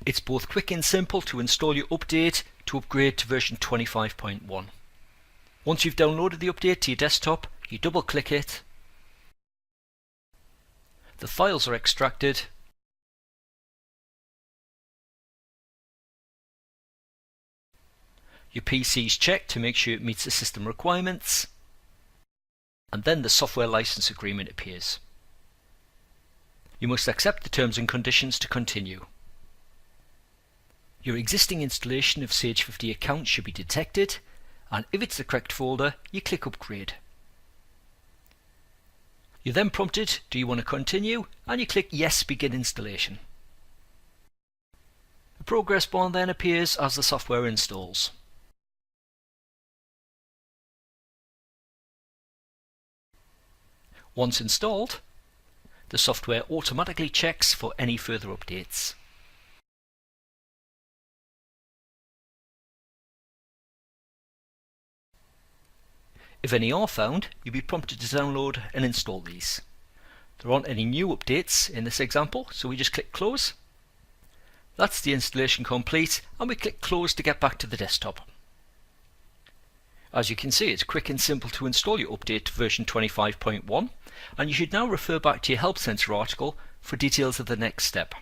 It's both quick and simple to install your update to upgrade to version 25.1. Once you've downloaded the update to your desktop, you double click it, the files are extracted, your PC is checked to make sure it meets the system requirements, and then the software license agreement appears. You must accept the terms and conditions to continue. Your existing installation of Sage 50 account should be detected, and if it's the correct folder, you click Upgrade. You're then prompted, do you want to continue? And you click Yes, begin installation. A progress bar then appears as the software installs. Once installed, the software automatically checks for any further updates. If any are found, you'll be prompted to download and install these. There aren't any new updates in this example, so we just click Close. That's the installation complete, and we click Close to get back to the desktop. As you can see, it's quick and simple to install your update to version 25.1, and you should now refer back to your Help Center article for details of the next step.